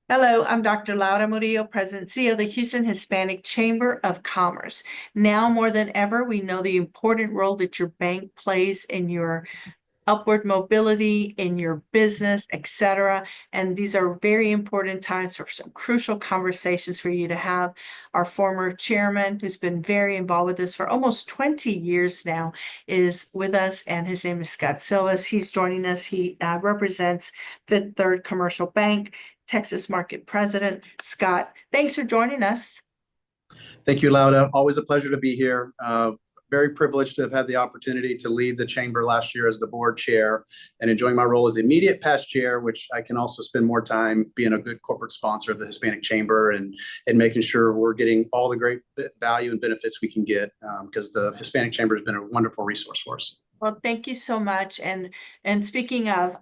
Hello, I'm Dr. Laura Murillo, President and CEO of the Houston Hispanic Chamber of Commerce. Now more than ever, we know the important role that your bank plays in your upward mobility, in your business, etc. And these are very important times for some crucial conversations for you to have. Our former chairman, who's been very involved with this for almost 20 years now, is with us, and his name is Scott Silvas. He's joining us. He represents Fifth Third Commercial Bank, Texas Market President. Scott, thanks for joining us. Thank you, Lauda. Always a pleasure to be here. Very privileged to have had the opportunity to lead the chamber last year as the board chair and enjoying my role as immediate past chair, which I can also spend more time being a good corporate sponsor of the Hispanic Chamber and making sure we're getting all the great value and benefits we can get because the Hispanic Chamber has been a wonderful resource for us. Well, thank you so much. And speaking of,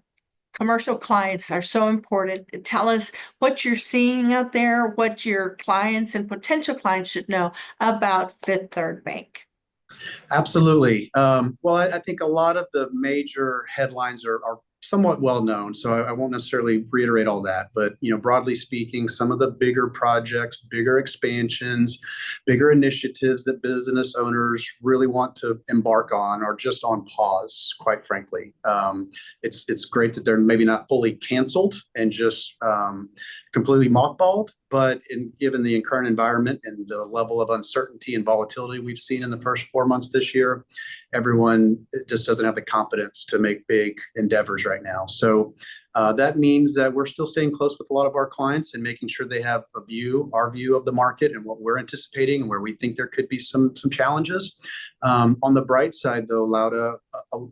commercial clients are so important. Tell us what you're seeing out there, what your clients and potential clients should know about Fifth Third Bank. Absolutely. Well, I think a lot of the major headlines are somewhat well known, so I won't necessarily reiterate all that. But broadly speaking, some of the bigger projects, bigger expansions, bigger initiatives that business owners really want to embark on are just on pause. Quite frankly, it's great that they're maybe not fully canceled and just completely mothballed. But given the current environment and the level of uncertainty and volatility we've seen in the first 4 months this year, everyone just doesn't have the confidence to make big endeavors right now. So that means that we're still staying close with a lot of our clients and making sure they have our view of the market and what we're anticipating and where we think there could be some challenges. On the bright side, though, Lauda,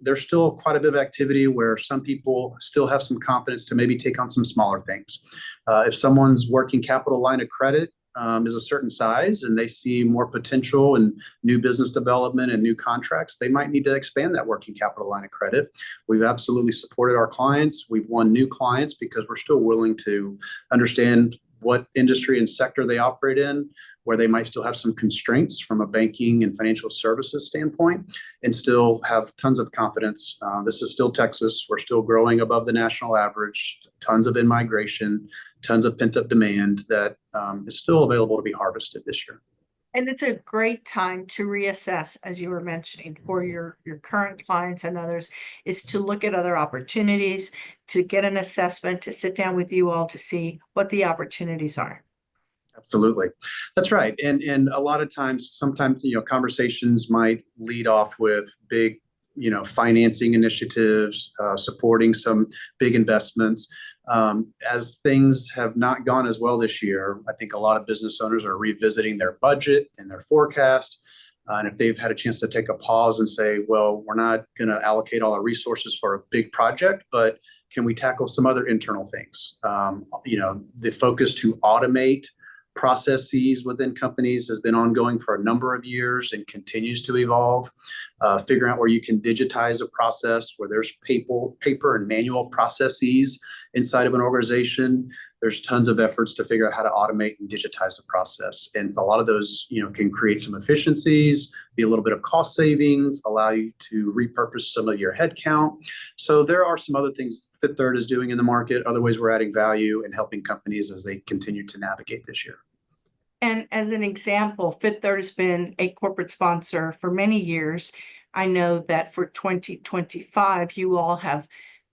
there's still quite a bit of activity where some people still have some confidence to maybe take on some smaller things. If someone's working capital line of credit is a certain size and they see more potential in new business development and new contracts, they might need to expand that working capital line of credit. We've absolutely supported our clients. We've won new clients because we're still willing to understand what industry and sector they operate in, where they might still have some constraints from a banking and financial services standpoint, and still have tons of confidence. This is still Texas. We're still growing above the national average, tons of in-migration, tons of pent-up demand that is still available to be harvested this year. And it's a great time to reassess, as you were mentioning, for your current clients and others, is to look at other opportunities, to get an assessment, to sit down with you all to see what the opportunities are. Absolutely. That's right. And a lot of times, sometimes, conversations might lead off with big, financing initiatives, supporting some big investments. As things have not gone as well this year, I think a lot of business owners are revisiting their budget and their forecast. And if they've had a chance to take a pause and say, well, we're not going to allocate all our resources for a big project, but can we tackle some other internal things? The focus to automate processes within companies has been ongoing for a number of years and continues to evolve. Figuring out where you can digitize a process where there's paper and manual processes inside of an organization. There's tons of efforts to figure out how to automate and digitize the process. And a lot of those, can create some efficiencies, be a little bit of cost savings, allow you to repurpose some of your headcount. So there are some other things Fifth Third is doing in the market, other ways we're adding value and helping companies as they continue to navigate this year. And as an example, Fifth Third has been a corporate sponsor for many years. I know that for 2025, you all have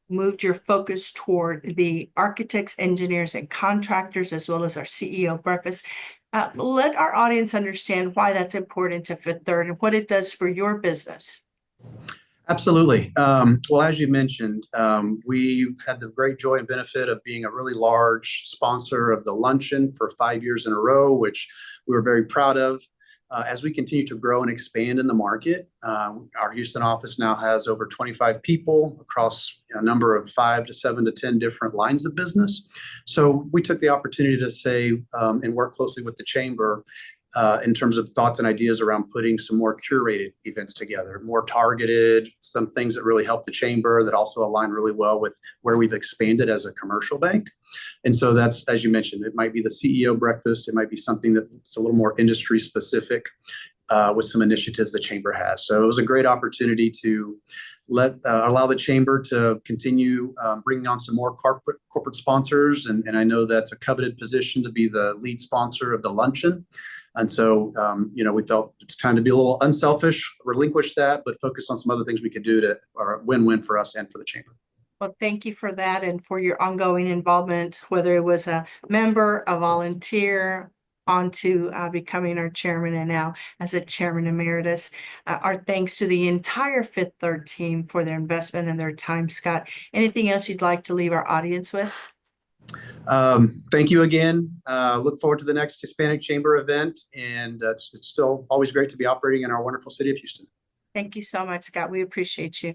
moved your focus toward the architects, engineers, and contractors, as well as our CEO breakfast. Let our audience understand why that's important to Fifth Third and what it does for your business. Absolutely. Well, as you mentioned, we've had the great joy and benefit of being a really large sponsor of the luncheon for 5 years in a row, which we were very proud of. As we continue to grow and expand in the market, our Houston office now has over 25 people across a number of 5 to 7 to 10 different lines of business. So we took the opportunity to say and work closely with the chamber in terms of thoughts and ideas around putting some more curated events together, more targeted, some things that really help the chamber that also align really well with where we've expanded as a commercial bank. And so that's, as you mentioned, it might be the CEO breakfast. It might be something that's a little more industry specific. with some initiatives the chamber has. So it was a great opportunity to allow the chamber to continue bringing on some more corporate sponsors. And I know that's a coveted position to be the lead sponsor of the luncheon. And so, we felt it's time to be a little unselfish, relinquish that, but focus on some other things we could do to or win-win for us and for the chamber. Well, thank you for that and for your ongoing involvement, whether it was a member, a volunteer, on to becoming our chairman and now as a chairman emeritus. Our thanks to the entire Fifth Third team for their investment and their time. Scott, anything else you'd like to leave our audience with? Thank you again. Look forward to the next Hispanic Chamber event. And it's still always great to be operating in our wonderful city of Houston. Thank you so much, Scott. We appreciate you.